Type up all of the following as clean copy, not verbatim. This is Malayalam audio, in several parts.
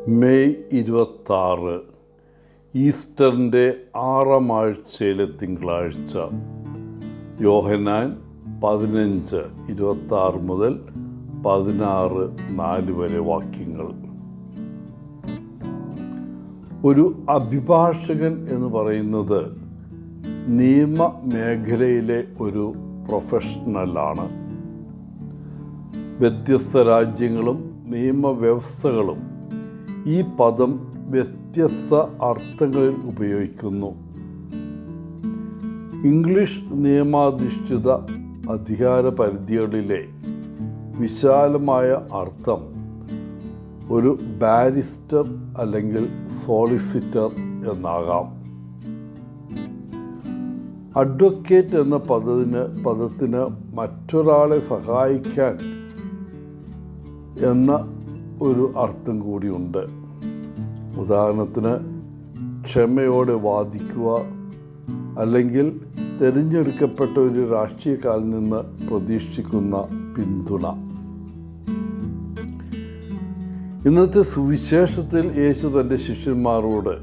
മെയ് 26 ഈസ്റ്ററിൻ്റെ 6-ാം ആഴ്ചയിലെ തിങ്കളാഴ്ച. യോഹന്നാൻ 15:26 മുതൽ 16:4 വരെ വാക്യങ്ങൾ. ഒരു അഭിഭാഷകൻ എന്ന് പറയുന്നത് നിയമ മേഖലയിലെ ഒരു പ്രൊഫഷണലാണ്. വ്യത്യസ്ത രാജ്യങ്ങളും നിയമവ്യവസ്ഥകളും ഈ പദം വ്യത്യസ്ത അർത്ഥങ്ങളിൽ ഉപയോഗിക്കുന്നു. ഇംഗ്ലീഷ് നിയമാധിഷ്ഠിത അധികാര പരിധികളിലെ വിശാലമായ അർത്ഥം ഒരു ബാരിസ്റ്റർ അല്ലെങ്കിൽ സോളിസിറ്റർ എന്നാകാം. അഡ്വക്കേറ്റ് എന്ന പദത്തിന് മറ്റൊരാളെ സഹായിക്കാൻ എന്ന ഒരു അർത്ഥം കൂടിയുണ്ട്. ഉദാഹരണത്തിന് ക്ഷമയോടെ വാദിക്കുക, അല്ലെങ്കിൽ തിരഞ്ഞെടുക്കപ്പെട്ട ഒരു രാഷ്ട്രീയക്കാരിൽ നിന്ന് പ്രതീക്ഷിക്കുന്ന പിന്തുണ. ഇന്നത്തെ സുവിശേഷത്തിൽ യേശു തൻ്റെ ശിഷ്യന്മാരോട്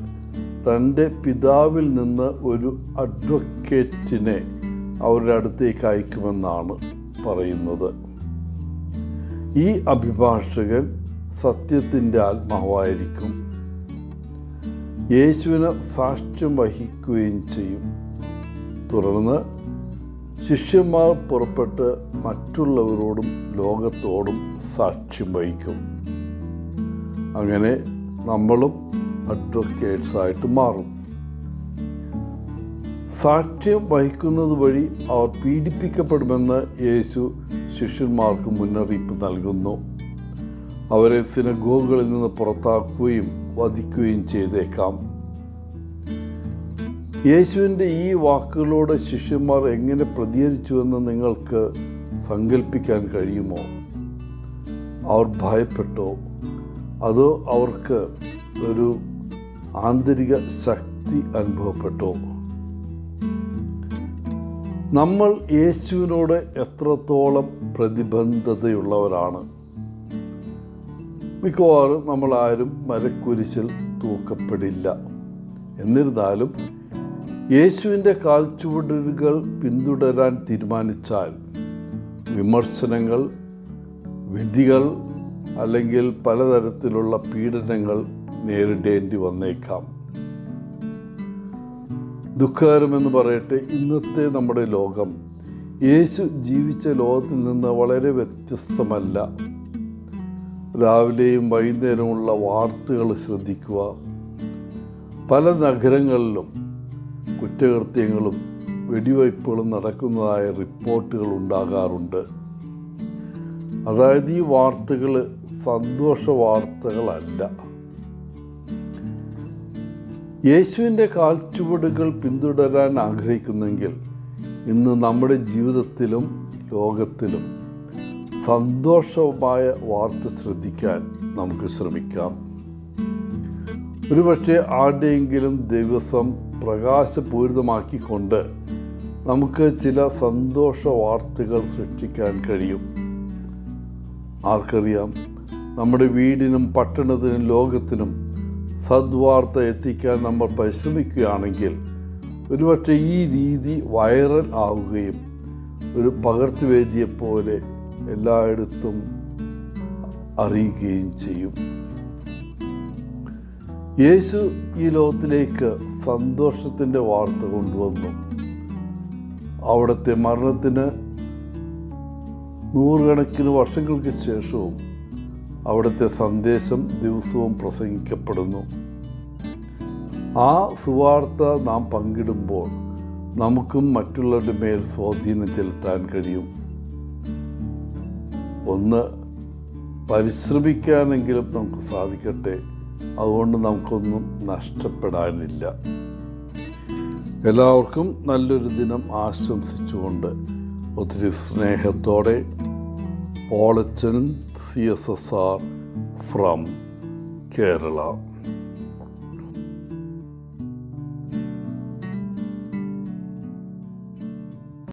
തൻ്റെ പിതാവിൽ നിന്ന് ഒരു അഡ്വക്കേറ്റിനെ അവരുടെ അടുത്തേക്ക് അയക്കുമെന്നാണ് പറയുന്നത്. ഈ അഭിഭാഷകൻ സത്യത്തിൻ്റെ ആത്മാവായിരിക്കും. യേശുവിന് സാക്ഷ്യം വഹിക്കുകയും ചെയ്യും. തുടർന്ന് ശിഷ്യന്മാർ പുറപ്പെട്ട് മറ്റുള്ളവരോടും ലോകത്തോടും സാക്ഷ്യം വഹിക്കും. അങ്ങനെ നമ്മളും അഡ്വക്കേറ്റ്സായിട്ട് മാറും. സാക്ഷ്യം വഹിക്കുന്നത് വഴി അവർ പീഡിപ്പിക്കപ്പെടുമെന്ന് യേശു ശിഷ്യന്മാർക്ക് മുന്നറിയിപ്പ് നൽകുന്നു. അവരെ സിനഗോഗുകളിൽ നിന്ന് പുറത്താക്കുകയും വധിക്കുകയും ചെയ്തേക്കാം. യേശുവിൻ്റെ ഈ വാക്കുകളോട് ശിഷ്യന്മാർ എങ്ങനെ പ്രതികരിച്ചുവെന്ന് നിങ്ങൾക്ക് സങ്കല്പിക്കാൻ കഴിയുമോ? അവർ ഭയപ്പെട്ടോ, അതോ അവർക്ക് ഒരു ആന്തരിക ശക്തി അനുഭവപ്പെട്ടോ? നമ്മൾ യേശുവിനോട് എത്രത്തോളം പ്രതിബദ്ധതയുള്ളവരാണ്? മിക്കവാറും നമ്മളാരും മരക്കുരിശിൽ തൂക്കപ്പെടില്ല. എന്നിരുന്നാലും യേശുവിൻ്റെ കാൽച്ചുവടുകൾ പിന്തുടരാൻ തീരുമാനിച്ചാൽ വിമർശനങ്ങൾ, വിധികൾ അല്ലെങ്കിൽ പലതരത്തിലുള്ള പീഡനങ്ങൾ നേരിടേണ്ടി വന്നേക്കാം. ദുഃഖകരമെന്ന് പറയട്ടെ, ഇന്നത്തെ നമ്മുടെ ലോകം യേശു ജീവിച്ച ലോകത്തിൽ നിന്ന് വളരെ വ്യത്യസ്തമല്ല. രാവിലെയും വൈകുന്നേരമുള്ള വാർത്തകൾ ശ്രദ്ധിക്കുക. പല നഗരങ്ങളിലും കുറ്റകൃത്യങ്ങളും വെടിവയ്പ്പുകളും നടക്കുന്നതായ റിപ്പോർട്ടുകൾ ഉണ്ടാകാറുണ്ട്. അതായത് ഈ വാർത്തകൾ സന്തോഷ വാർത്തകളല്ല. യേശുവിൻ്റെ കാൽച്ചുവടുകൾ പിന്തുടരാൻ ആഗ്രഹിക്കുന്നെങ്കിൽ ഇന്ന് നമ്മുടെ ജീവിതത്തിലും ലോകത്തിലും സന്തോഷമായ വാർത്ത ശ്രദ്ധിക്കാൻ നമുക്ക് ശ്രമിക്കാം. ഒരുപക്ഷെ ആരുടെയെങ്കിലും ദിവസം പ്രകാശപൂരിതമാക്കിക്കൊണ്ട് നമുക്ക് ചില സന്തോഷ വാർത്തകൾ സൃഷ്ടിക്കാൻ കഴിയും. ആർക്കറിയാം, നമ്മുടെ വീടിനും പട്ടണത്തിനും ലോകത്തിനും സദ്വാർത്ത എത്തിക്കാൻ നമ്മൾ പരിശ്രമിക്കുകയാണെങ്കിൽ ഒരുപക്ഷെ ഈ രീതി വൈറൽ ആവുകയും ഒരു പകർത്തുവേദിയെപ്പോലെ എല്ലായിടത്തും അറിയുകയും ചെയ്യും. യേശു ഈ ലോകത്തിലേക്ക് സന്തോഷത്തിൻ്റെ വാർത്ത കൊണ്ടുവന്നു. അവിടുത്തെ മരണത്തിന് നൂറുകണക്കിന് വർഷങ്ങൾക്ക് ശേഷവും അവിടുത്തെ സന്ദേശം ദിവസവും പ്രസംഗിക്കപ്പെടുന്നു. ആ സുവാർത്ത നാം പങ്കിടുമ്പോൾ നമുക്കും മറ്റുള്ളവരുടെ മേൽ സ്വാധീനം ചെലുത്താൻ കഴിയും. ഒന്ന് പരിശ്രമിക്കാനെങ്കിലും നമുക്ക് സാധിക്കട്ടെ. അതുകൊണ്ട് നമുക്കൊന്നും നഷ്ടപ്പെടാനില്ല. എല്ലാവർക്കും നല്ലൊരു ദിനം ആശംസിച്ചുകൊണ്ട് ഒത്തിരി സ്നേഹത്തോടെ പോളച്ചൻ CSSR from Kerala.